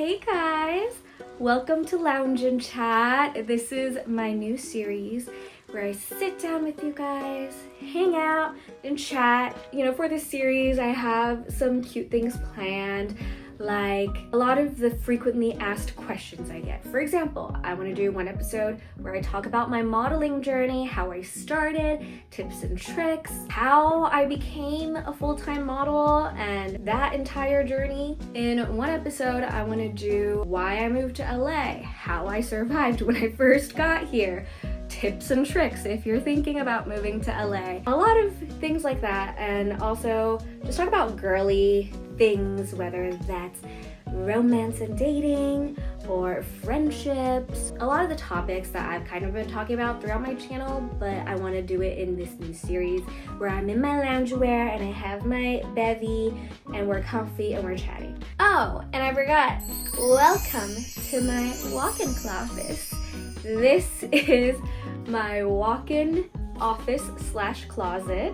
Hey guys, welcome to Lounge and Chat. This is my new series where I sit down with you guys, hang out and chat. For this series I have some cute things planned, like a lot of the frequently asked questions I get. For example, I want to do one episode where I talk about my modeling journey, how I started, tips and tricks, how I became a full-time model, and that entire journey. In one episode, I want to do why I moved to LA, how I survived when I first got here, tips and tricks if you're thinking about moving to LA. A lot of things like that, and also just talk about girly things, whether that's romance and dating or friendships. A lot of the topics that I've kind of been talking about throughout my channel, but I want to do it in this new series where I'm in my loungewear and I have my bevy and we're comfy and we're chatting. Oh, and I forgot, welcome to my walk-in closet. This is my walk-in office / closet.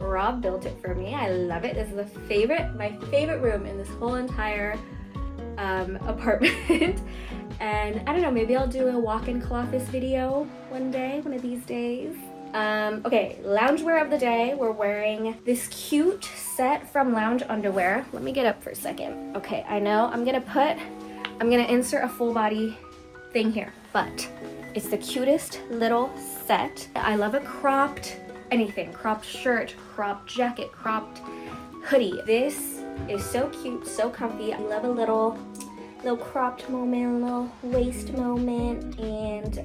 Rob built it for me. I love it. This is my favorite room in this whole entire apartment. And I don't know, maybe I'll do a walk-in closet video one of these days. Okay, loungewear of the day. We're wearing this cute set from Lounge Underwear. Let me get up for a second. Okay, I know I'm gonna insert a full body thing here, but it's the cutest little set. I love a cropped shirt, cropped jacket, cropped hoodie. This is so cute, so comfy. I love a little cropped moment, little waist moment, and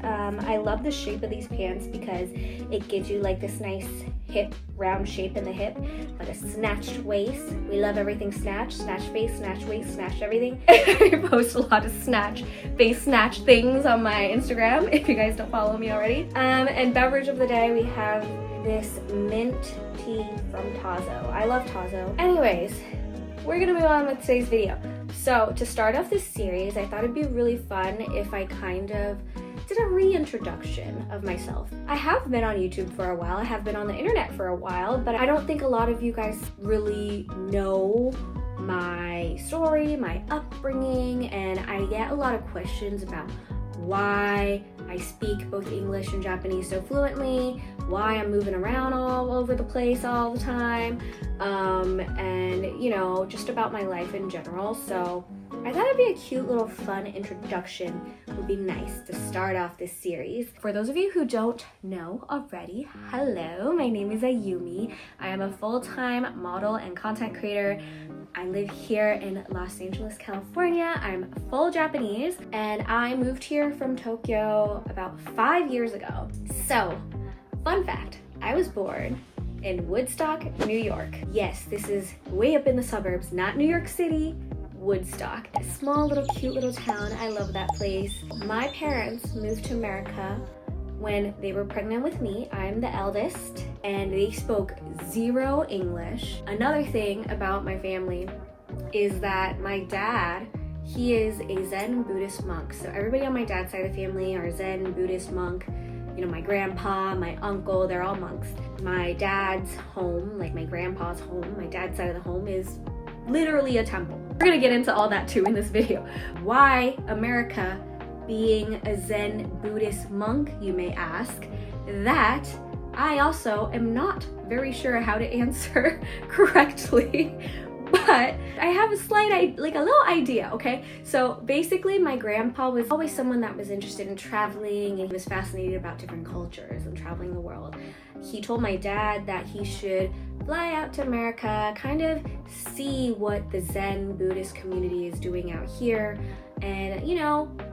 I love the shape of these pants because it gives you like this nice hip, round shape in the hip, but a snatched waist. We love everything snatched, snatch face, snatch waist, snatch everything. I post a lot of snatch face, snatch things on my Instagram if you guys don't follow me already. And beverage of the day, we have this mint tea from Tazo. I love Tazo. Anyways, we're gonna move on with today's video. So to start off this series, I thought it'd be really fun if I kind of did a reintroduction of myself. I have been on YouTube for a while, I have been on the internet for a while, but I don't think a lot of you guys really know my story, my upbringing, and I get a lot of questions about why I speak both English and Japanese so fluently, why I'm moving around all over the place all the time, and just about my life in general. So I thought it'd be a cute little fun introduction would be nice to start off this series. For those of you who don't know already, hello, my name is Ayumi. I am a full-time model and content creator. I live here in Los Angeles, California. I'm full Japanese, and I moved here from Tokyo about 5 years ago. So, fun fact, I was born in Woodstock, New York. Yes, this is way up in the suburbs, not New York City, Woodstock. A small little cute little town. I love that place. My parents moved to America when they were pregnant with me. I'm the eldest, and they spoke zero English. Another thing about my family is that my dad, he is a Zen Buddhist monk. So everybody on my dad's side of the family are Zen Buddhist monk. My grandpa, my uncle, they're all monks. My dad's home, like my grandpa's home, my dad's side of the home is literally a temple. We're gonna get into all that too in this video. Why America being a Zen Buddhist monk, you may ask? That I also am not very sure how to answer correctly, but I have a little idea, okay? So basically my grandpa was always someone that was interested in traveling, and he was fascinated about different cultures and traveling the world. He told my dad that he should fly out to America, kind of see what the Zen Buddhist community is doing out here, and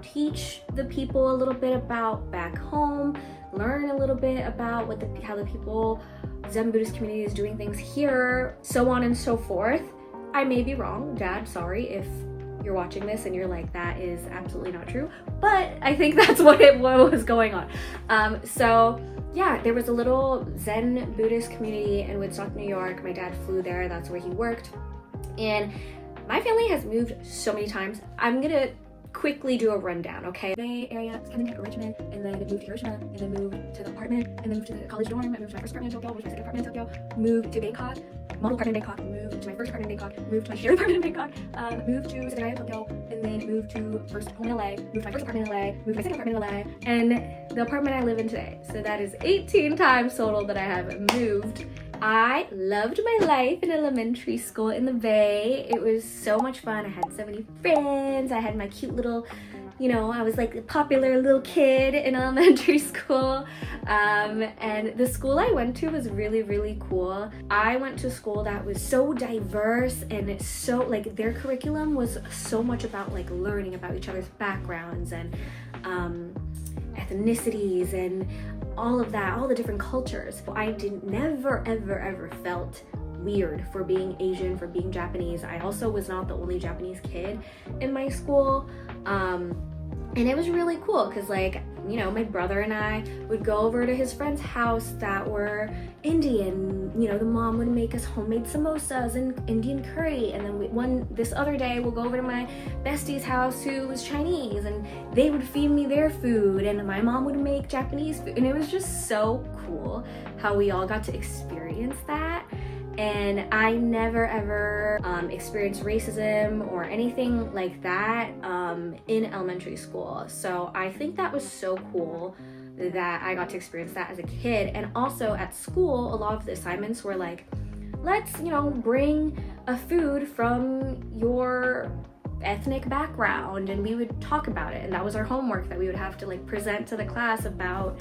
teach the people a little bit about back home, learn a little bit about how the people Zen Buddhist community is doing things here, so on and so forth. I may be wrong, Dad, sorry if you're watching this and you're like, that is absolutely not true, but I think that's what was going on. So yeah, there was a little Zen Buddhist community in Woodstock, New York. My dad flew there, that's where he worked. And my family has moved so many times. I'm gonna quickly do a rundown, okay? Bay Area, kind of Richmond, and then moved to Hiroshima, and then moved to the apartment, and then moved to the college dorm, and moved to my first apartment in Tokyo, moved to my second apartment in Tokyo, moved to Bangkok, model apartment in Bangkok, moved to my first apartment in Bangkok, moved to my shared apartment in Bangkok, moved to Sydney, Tokyo, and then moved to first home in LA, moved to my first apartment in LA, moved to my second apartment in LA, and the apartment I live in today. So that is 18 times total that I have moved. I loved my life in elementary school in the Bay. It was so much fun. I had so many friends. I had my cute little, I was like the popular little kid in elementary school. And the school I went to was really, really cool. I went to a school that was so diverse, and it's so, like, their curriculum was so much about, like, learning about each other's backgrounds and ethnicities and all of that, all the different cultures. I never, ever felt weird for being Asian, for being Japanese. I also was not the only Japanese kid in my school. And it was really cool because, like, my brother and I would go over to his friend's house that were Indian. The mom would make us homemade samosas and Indian curry. And then this other day, we'll go over to my bestie's house who was Chinese, and they would feed me their food, and my mom would make Japanese food. And it was just so cool how we all got to experience that. And I never ever experienced racism or anything like that in elementary school. So I think that was so cool that I got to experience that as a kid. And also at school, a lot of the assignments were like, let's, bring a food from your ethnic background, and we would talk about it. And that was our homework that we would have to, like, present to the class about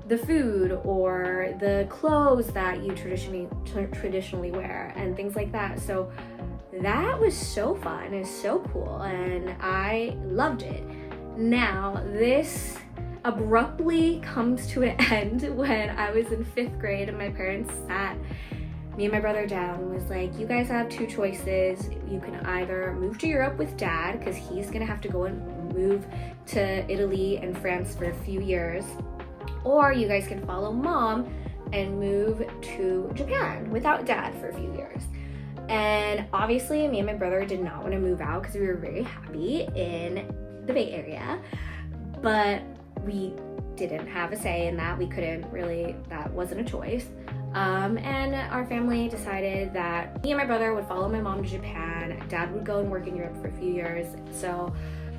the food or the clothes that you traditionally wear and things like that. So that was so fun and so cool, and I loved it. Now, this abruptly comes to an end when I was in 5th grade, and my parents sat me and my brother down and was like, you guys have 2 choices. You can either move to Europe with Dad, because he's gonna have to go and move to Italy and France for a few years, or you guys can follow Mom and move to Japan without Dad for a few years. And obviously, me and my brother did not want to move out because we were very happy in the Bay Area, but we didn't have a say in that. We couldn't really, that wasn't a choice. And our family decided that me and my brother would follow my mom to Japan. Dad would go and work in Europe for a few years. So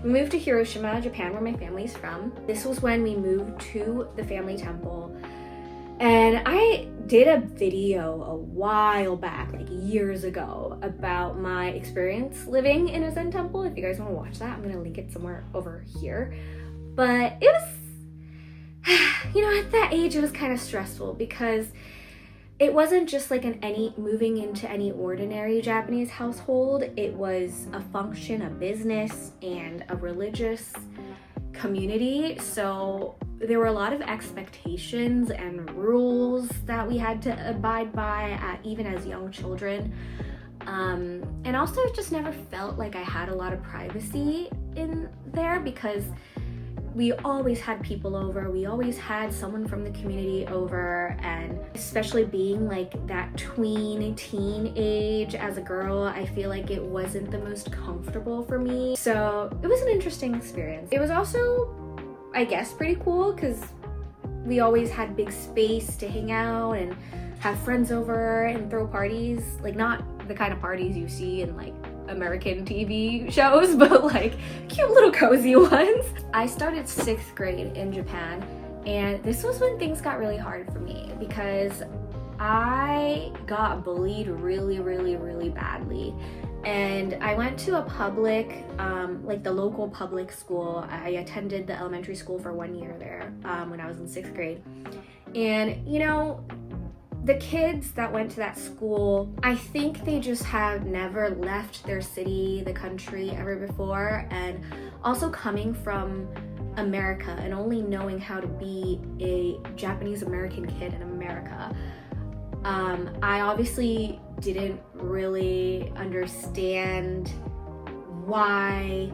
we moved to Hiroshima, Japan, where my family's from. This was when we moved to the family temple. And I did a video a while back, like years ago, about my experience living in a Zen temple. If you guys want to watch that, I'm going to link it somewhere over here. But it was, at that age, it was kind of stressful because it wasn't just like moving into any ordinary Japanese household. It was a function, a business, and a religious community. So there were a lot of expectations and rules that we had to abide by, even as young children. And also it just never felt like I had a lot of privacy in there because we always had people over. We always had someone from the community over, and especially being like that teen age as a girl, I feel like it wasn't the most comfortable for me. So it was an interesting experience. It was also, I guess, pretty cool because we always had big space to hang out and have friends over and throw parties. Like, not the kind of parties you see in like American TV shows, but like cute little cozy ones. I started 6th grade in Japan, and this was when things got really hard for me because I got bullied really badly. And I went to a public, like the local public school. I attended the elementary school for 1 year there when I was in 6th grade. And the kids that went to that school, I think they just have never left their city, the country ever before. And also coming from America and only knowing how to be a Japanese American kid in America, I obviously didn't really understand why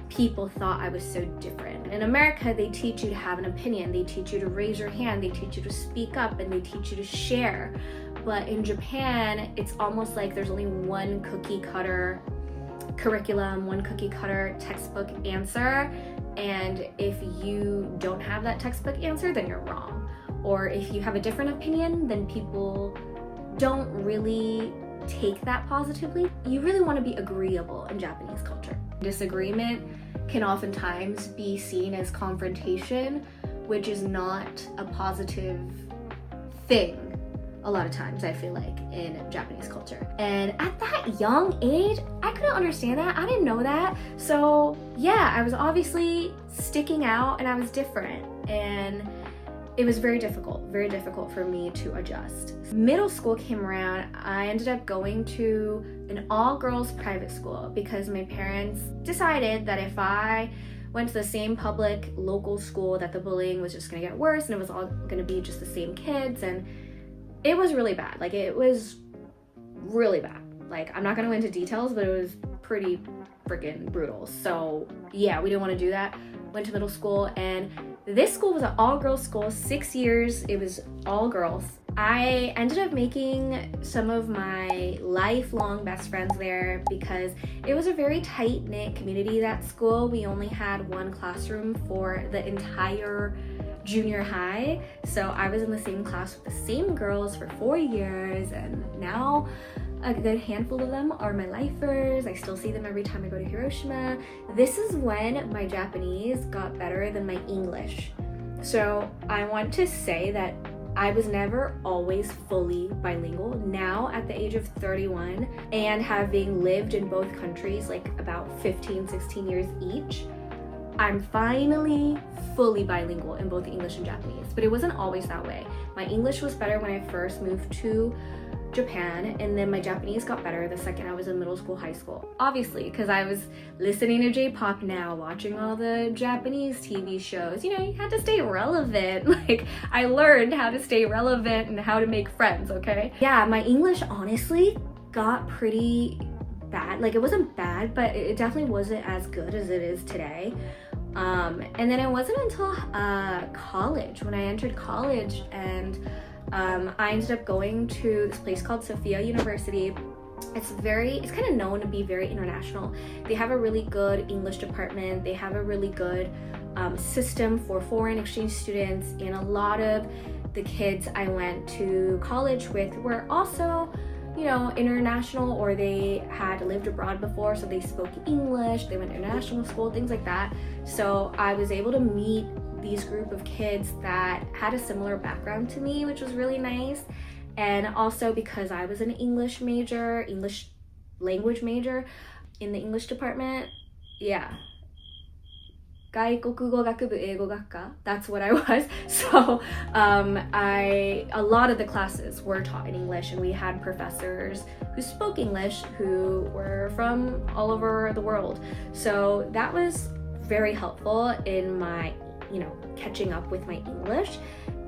people thought I was so different. In America, they teach you to have an opinion, they teach you to raise your hand, they teach you to speak up, and they teach you to share. But in Japan, it's almost like there's only one cookie cutter curriculum, one cookie cutter textbook answer, and if you don't have that textbook answer, then you're wrong. Or if you have a different opinion, then people don't really take that positively. You really want to be agreeable in Japanese culture. Disagreement can oftentimes be seen as confrontation, which is not a positive thing a lot of times, I feel like, in Japanese culture. And at that young age, I couldn't understand that. I didn't know that. So yeah, I was obviously sticking out and I was different. And it was very difficult for me to adjust. Middle school came around, I ended up going to an all-girls private school because my parents decided that if I went to the same public local school, that the bullying was just gonna get worse and it was all gonna be just the same kids, and it was really bad. Like, it was really bad. Like, I'm not gonna go into details, but it was pretty freaking brutal. So yeah, we didn't want to do that. Went to middle school, and this school was an all-girls school, 6 years, it was all girls. I ended up making some of my lifelong best friends there because it was a very tight-knit community, that school. We only had one classroom for the entire junior high, so I was in the same class with the same girls for 4 years, and now a good handful of them are my lifers. I still see them every time I go to Hiroshima. This is when my Japanese got better than my English. So I want to say that I was never always fully bilingual. Now at the age of 31 and having lived in both countries like about 15, 16 years each, I'm finally fully bilingual in both English and Japanese, but it wasn't always that way. My English was better when I first moved to Japan, and then my Japanese got better the second I was in middle school, high school. Obviously, because I was listening to J-pop now, watching all the Japanese TV shows. You know, you had to stay relevant. Like, I learned how to stay relevant and how to make friends, okay? Yeah, my English honestly got pretty bad. Like, it wasn't bad, but it definitely wasn't as good as it is today. And then it wasn't until college, when I entered college, and I ended up going to this place called Sophia University. It's kind of known to be very international. They have a really good English department. They have a really good system for foreign exchange students, and a lot of the kids I went to college with were also, you know, international, or they had lived abroad before, so they spoke English, they went to international school, things like that. So I was able to meet these group of kids that had a similar background to me, which was really nice. And also because I was an English major, English language major in the English department, yeah. 外国語学部英語学科, that's what I was. So a lot of the classes were taught in English, and we had professors who spoke English who were from all over the world. So that was very helpful in my, you know, catching up with my English.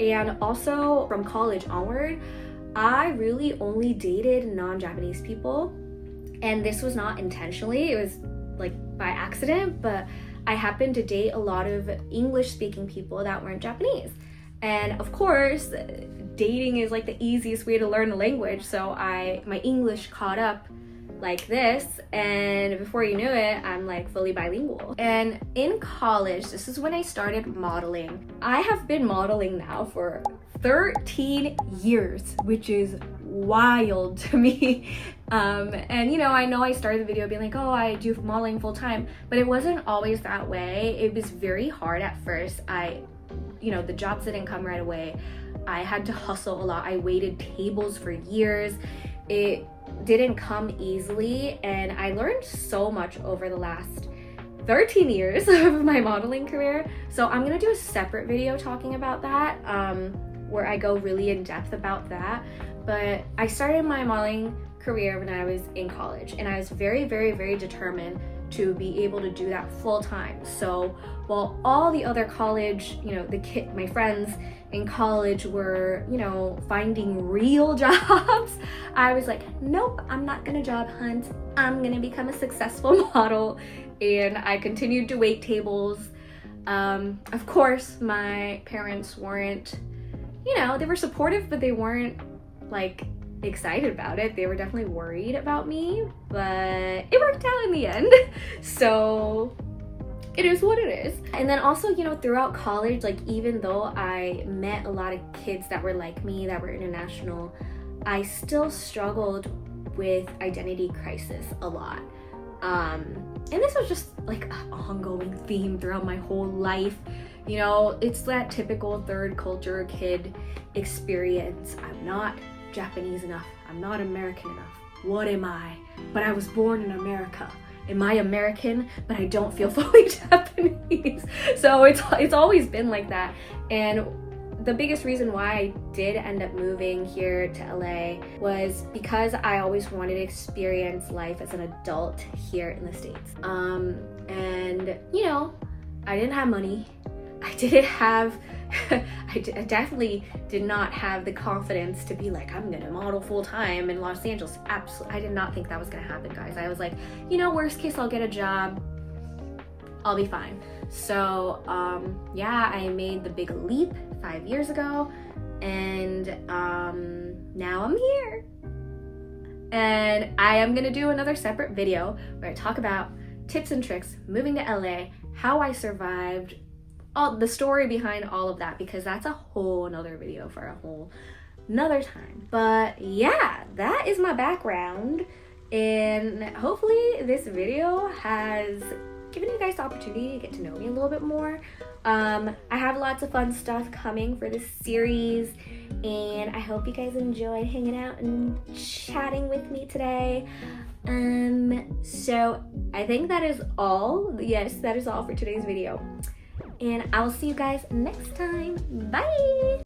And also from college onward, I really only dated non-Japanese people, and this was not intentionally, it was like by accident, but I happened to date a lot of English-speaking people that weren't Japanese. And of course, dating is like the easiest way to learn a language, so my English caught up like this, and before you knew it, I'm like fully bilingual. And in college, this is when I started modeling. I have been modeling now for 13 years, which is wild to me. And you know I started the video being like, oh, I do modeling full time, but it wasn't always that way. It was very hard at first. The jobs didn't come right away. I had to hustle a lot. I waited tables for years. It didn't come easily, and I learned so much over the last 13 years of my modeling career. So I'm gonna do a separate video talking about that, where I go really in depth about that. But I started my modeling career when I was in college, and I was very, very, very determined to be able to do that full time. So while all the other college, my friends in college were, finding real jobs, I was like, nope, I'm not gonna job hunt. I'm gonna become a successful model. And I continued to wait tables. Of course, my parents weren't, they were supportive, but they weren't like excited about it. They were definitely worried about me, but it worked out in the end. So it is what it is. And then also, throughout college, like even though I met a lot of kids that were like me, that were international, I still struggled with identity crisis a lot. And this was just like an ongoing theme throughout my whole life. You know, it's that typical third culture kid experience. I'm not Japanese enough. I'm not American enough. What am I? But I was born in America. Am I American? But I don't feel fully Japanese. So it's always been like that. And the biggest reason why I did end up moving here to LA was because I always wanted to experience life as an adult here in the States. And you know, I didn't have money. I didn't have, I definitely did not have the confidence to be like, I'm gonna model full time in Los Angeles. Absolutely, I did not think that was gonna happen, guys. I was like, you know, worst case, I'll get a job. I'll be fine. So yeah, I made the big leap 5 years ago, and now I'm here. And I am gonna do another separate video where I talk about tips and tricks moving to LA, how I survived, all the story behind all of that, because that's a whole another video for a whole another time. But yeah, that is my background, and hopefully this video has given you guys the opportunity to get to know me a little bit more. I have lots of fun stuff coming for this series, and I hope you guys enjoyed hanging out and chatting with me today. So I think that is all. Yes, that is all for today's video, and I'll see you guys next time. Bye.